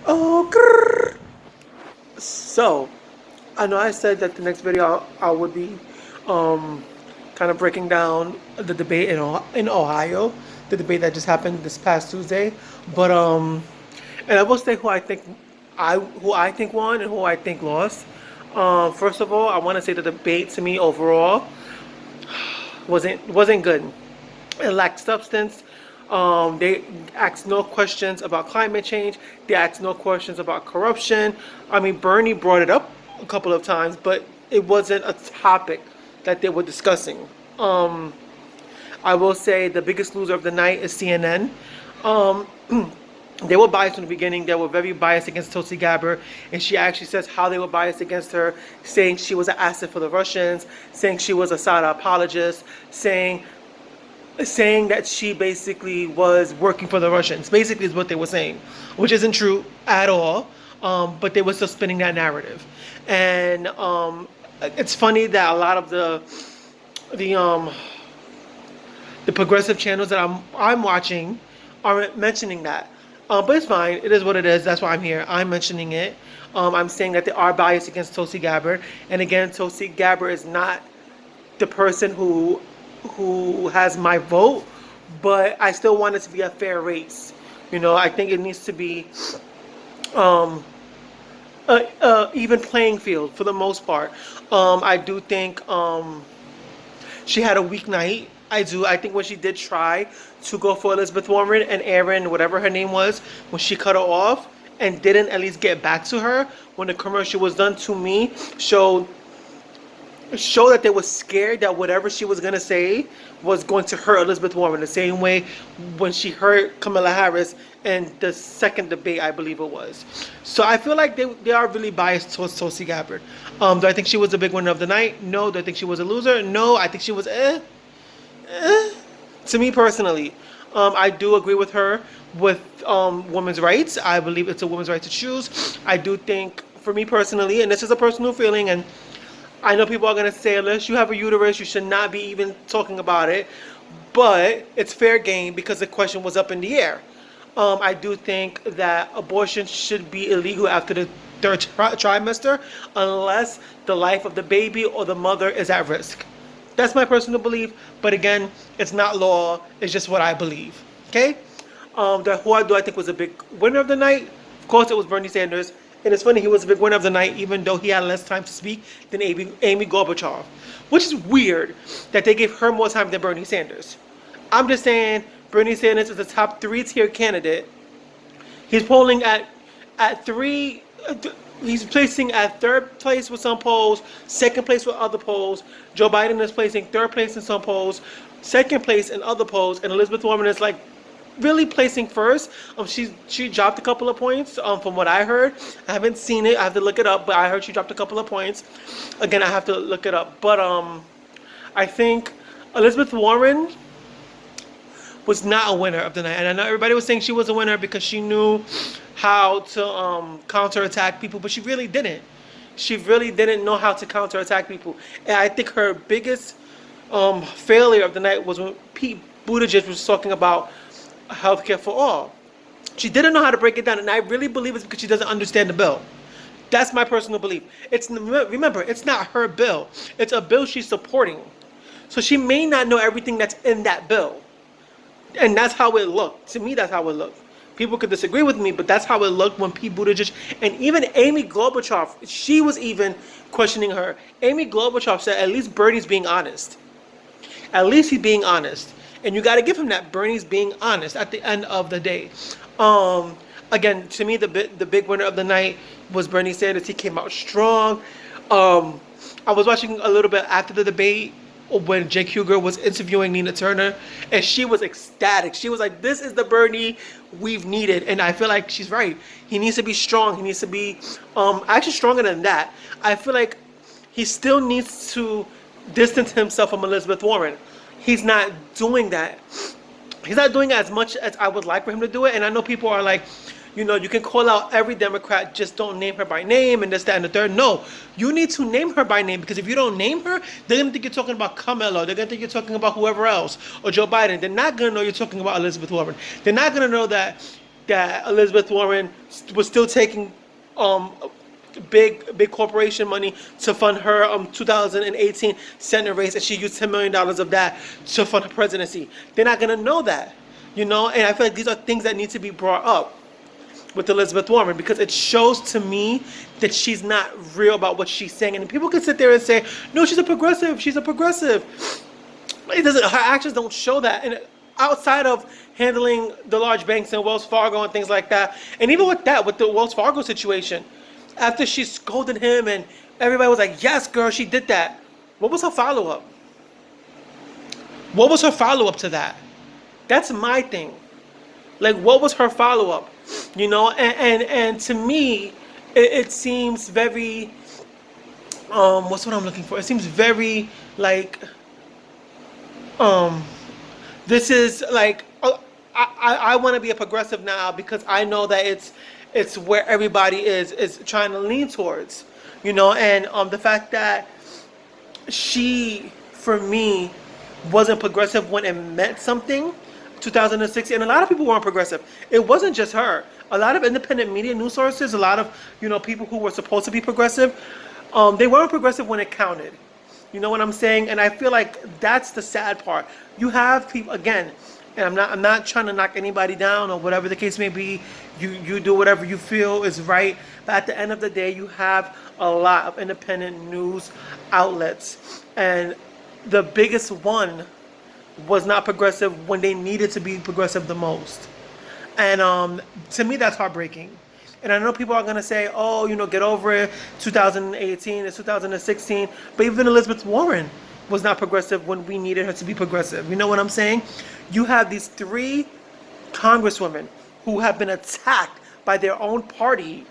Oh, grrr. So, I know I said that the next video I would be um, kind of breaking down the debate in Ohio, the debate that just happened this past Tuesday. But and I will say who I think won and who I think lost. First of all, I want to say the debate to me overall wasn't good. It lacked substance. They asked no questions about climate change. They asked no questions about corruption. I mean, Bernie brought it up a couple of times, but it wasn't a topic that they were discussing. Um, I will say the biggest loser of the night is CNN. Um, they were biased from the beginning. They were very biased against Tulsi Gabbard, and she actually says how they were biased against her, saying she was an asset for the Russians, saying she was a Sada apologist, saying that she basically was working for the Russians. Basically, is what they were saying, which isn't true at all. But they were still spinning that narrative, and it's funny that a lot of the um, the progressive channels that I'm watching aren't mentioning that. But it's fine. It is what it is. That's why I'm here. I'm mentioning it. I'm saying that they are biased against Tulsi Gabbard, and again, Tulsi Gabbard is not the person who has my vote, but I still want it to be a fair race. You know, I think it needs to be um, a even playing field for the most part. I do think she had a weak night. I do. I think when she did try to go for Elizabeth Warren and Aaron, whatever her name was, when she cut her off and didn't at least get back to her when the commercial was done, to me showed that they were scared that whatever she was gonna say was going to hurt Elizabeth Warren the same way when she hurt Kamala Harris in the second debate, I believe it was. So I feel like they are really biased towards Tulsi Gabbard. Do I think she was a big winner of the night? No. Do I think she was a loser? No. I think she was to me personally. I do agree with her with women's rights. I believe it's a woman's right to choose. I do think, for me personally, and this is a personal feeling, and I know people are going to say, unless you have a uterus, you should not be even talking about it. But it's fair game because the question was up in the air. I do think that abortion should be illegal after the third trimester unless the life of the baby or the mother is at risk. That's my personal belief. But again, it's not law. It's just what I believe. Okay? Who do I think was a big winner of the night? Of course, it was Bernie Sanders. And it's funny, he was a big winner of the night, even though he had less time to speak than Amy Gorbachev. Which is weird that they gave her more time than Bernie Sanders. I'm just saying, Bernie Sanders is a top three-tier candidate. He's polling at three. He's placing at third place with some polls, second place with other polls. Joe Biden is placing third place in some polls, second place in other polls, and Elizabeth Warren is like really placing first. She dropped a couple of points from what I heard. I haven't seen it. I have to look it up, but I heard she dropped a couple of points. Again, I have to look it up. But I think Elizabeth Warren was not a winner of the night, and I know everybody was saying she was a winner because she knew how to counterattack people, but she really didn't. She really didn't know how to counterattack people, and I think her biggest failure of the night was when Pete Buttigieg was talking about healthcare for all. She didn't know how to break it down, and I really believe it's because she doesn't understand the bill. That's my personal belief. Remember, it's not her bill. It's a bill she's supporting. So she may not know everything that's in that bill. And that's how it looked. To me, that's how it looked. People could disagree with me, but that's how it looked when Pete Buttigieg and even Amy Klobuchar, she was even questioning her. Amy Klobuchar said, at least Bernie's being honest. At least he's being honest. And you got to give him that. Bernie's being honest at the end of the day. Again, to me, the big winner of the night was Bernie Sanders. He came out strong. I was watching a little bit after the debate when Cenk Uygur was interviewing Nina Turner, and she was ecstatic. She was like, this is the Bernie we've needed. And I feel like she's right. He needs to be strong. He needs to be actually stronger than that. I feel like he still needs to distance himself from Elizabeth Warren. He's not doing that. He's not doing it as much as I would like for him to do it. And I know people are like, you know, you can call out every Democrat, just don't name her by name and this, that, and the third. No, you need to name her by name, because if you don't name her, they're going to think you're talking about Kamala. They're going to think you're talking about whoever else, or Joe Biden. They're not going to know you're talking about Elizabeth Warren. They're not going to know that that Elizabeth Warren was still taking um, big corporation money to fund her 2018 Senate race, and she used $10 million of that to fund her presidency. They're not gonna know that, and I feel like these are things that need to be brought up with Elizabeth Warren, because it shows to me that she's not real about what she's saying. And people can sit there and say, no, she's a progressive, she's a progressive. It doesn't, her actions don't show that. And outside of handling the large banks and Wells Fargo and things like that, and even with that, with the Wells Fargo situation, after she scolded him and everybody was like, yes, girl, she did that. What was her follow-up? What was her follow-up to that? That's my thing. Like, what was her follow-up? And to me, it seems very, what's what I'm looking for? It seems very like, this is like, I want to be a progressive now because I know that it's where everybody is trying to lean towards, and the fact that she, for me, wasn't progressive when it meant something. 2006, and a lot of people weren't progressive. It wasn't just her. A lot of independent media news sources, a lot of people who were supposed to be progressive, they weren't progressive when it counted. You know what I'm saying? And I feel like that's the sad part. You have people, again, and I'm not trying to knock anybody down or whatever the case may be. You do whatever you feel is right. But at the end of the day, you have a lot of independent news outlets, and the biggest one was not progressive when they needed to be progressive the most. And to me, that's heartbreaking. And I know people are going to say, oh, get over it, 2018, it's 2016. But even Elizabeth Warren was not progressive when we needed her to be progressive. You know what I'm saying? You have these 3 congresswomen who have been attacked by their own party.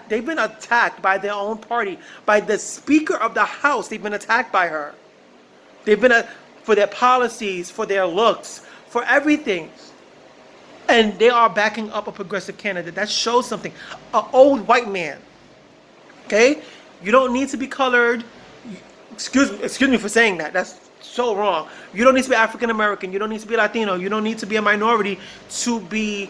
They've been attacked by their own party. By the Speaker of the House, they've been attacked by her. They've been for their policies, for their looks, for everything. And they are backing up a progressive candidate. That shows something. An old white man. Okay? You don't need to be colored. Excuse me for saying that. That's so wrong. You don't need to be African American. You don't need to be Latino. You don't need to be a minority to be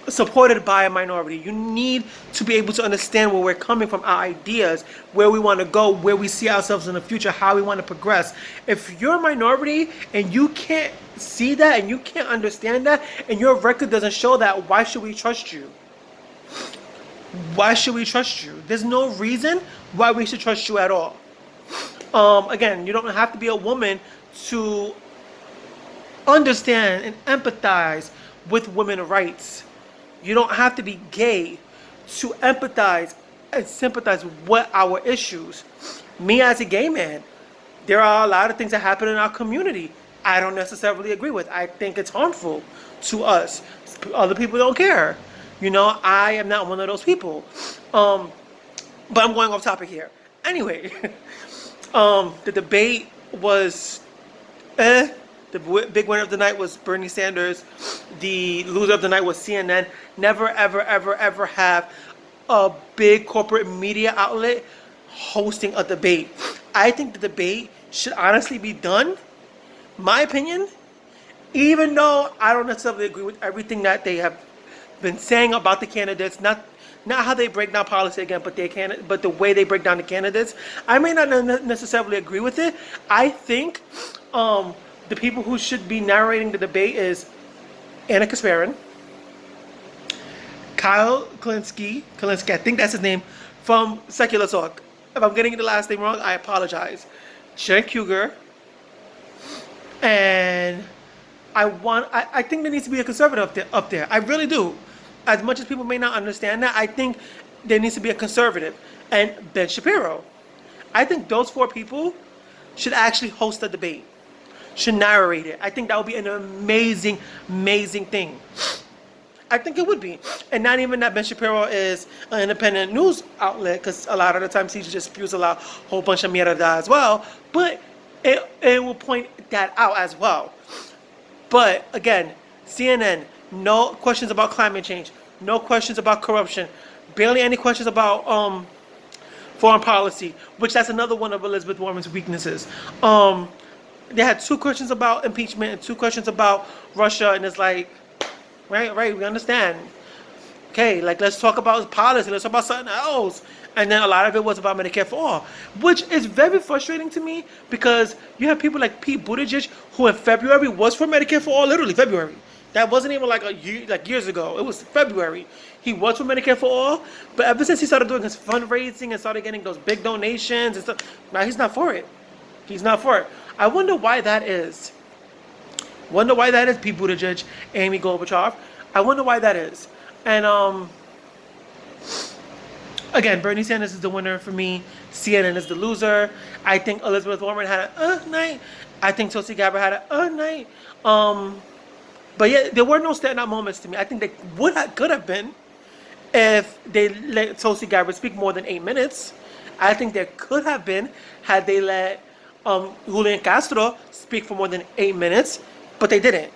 supported by a minority. You need to be able to understand where we're coming from, our ideas, where we want to go, where we see ourselves in the future, how we want to progress. If you're a minority and you can't see that and you can't understand that and your record doesn't show that, why should we trust you? Why should we trust you? There's no reason why we should trust you at all. Again, you don't have to be a woman to understand and empathize with women's rights. You don't have to be gay to empathize and sympathize with our issues. Me as a gay man, there are a lot of things that happen in our community I don't necessarily agree with. I think it's harmful to us. Other people don't care. I am not one of those people. But I'm going off topic here. Anyway, the debate was The big winner of the night was Bernie Sanders. The loser of the night was CNN. Never, ever, ever, ever have a big corporate media outlet hosting a debate. I think the debate should honestly be done, my opinion, even though I don't necessarily agree with everything that they have been saying about the candidates, not how they break down policy again, but the way they break down the candidates. I may not necessarily agree with it. I think the people who should be narrating the debate is Anna Kasparin, Kyle Kulinski, I think that's his name, from Secular Talk. If I'm getting the last name wrong, I apologize. Jen Cougar, and I think there needs to be a conservative up there. I really do. As much as people may not understand that, I think there needs to be a conservative. And Ben Shapiro. I think those four people should actually host a debate, should narrate it. I think that would be an amazing, amazing thing. I think it would be. And not even that Ben Shapiro is an independent news outlet, because a lot of the times he just spews a whole bunch of mierda as well. But it will point that out as well. But again, CNN, no questions about climate change, no questions about corruption, barely any questions about foreign policy, which that's another one of Elizabeth Warren's weaknesses. They had 2 questions about impeachment and 2 questions about Russia, and it's like, Right, right. We understand. Okay, like let's talk about policy. Let's talk about something else. And then a lot of it was about Medicare for all, which is very frustrating to me because you have people like Pete Buttigieg who in February was for Medicare for all, literally February. That wasn't even like a year, like years ago. It was February. He was for Medicare for all, but ever since he started doing his fundraising and started getting those big donations and stuff, now he's not for it. He's not for it. I wonder why that is. Wonder why that is, Pete Buttigieg, Amy Klobuchar. I wonder why that is. And again, Bernie Sanders is the winner for me. CNN is the loser. I think Elizabeth Warren had a night. I think Tulsi Gabbard had a night. But yeah, there were no standout moments to me. I think they could have been if they let Tulsi Gabbard speak more than 8 minutes. I think there could have been had they let Julian Castro speak for more than 8 minutes, but they didn't.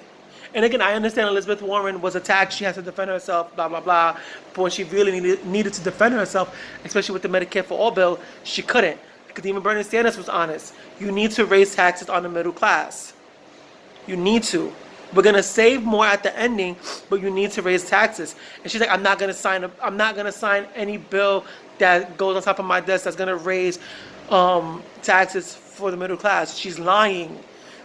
And again, I understand Elizabeth Warren was attacked. She has to defend herself, blah, blah, blah. But when she really needed to defend herself, especially with the Medicare for All bill, she couldn't. Because even Bernie Sanders was honest. You need to raise taxes on the middle class. You need to. We're gonna save more at the ending, but you need to raise taxes. And she's like, I'm not gonna sign any bill that goes on top of my desk that's gonna raise taxes for the middle class. She's lying.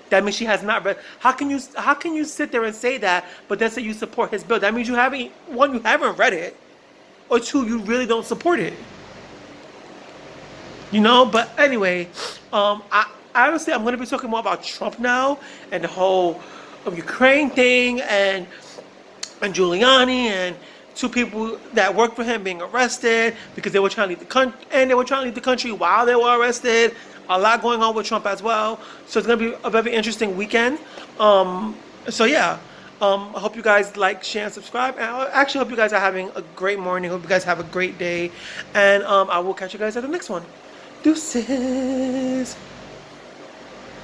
That means she has not read. How can you sit there and say that, but then say you support his bill? That means you haven't read it, or two, you really don't support it. But anyway, I honestly I'm gonna be talking more about Trump now and the whole Ukraine thing and Giuliani and two people that worked for him being arrested because they were trying to leave the country, and they were trying to leave the country while they were arrested. A lot going on with Trump as well, so it's gonna be a very interesting weekend. So yeah, I hope you guys like, share, and subscribe. And I actually hope you guys are having a great morning. Hope you guys have a great day, and I will catch you guys at the next one. Deuces.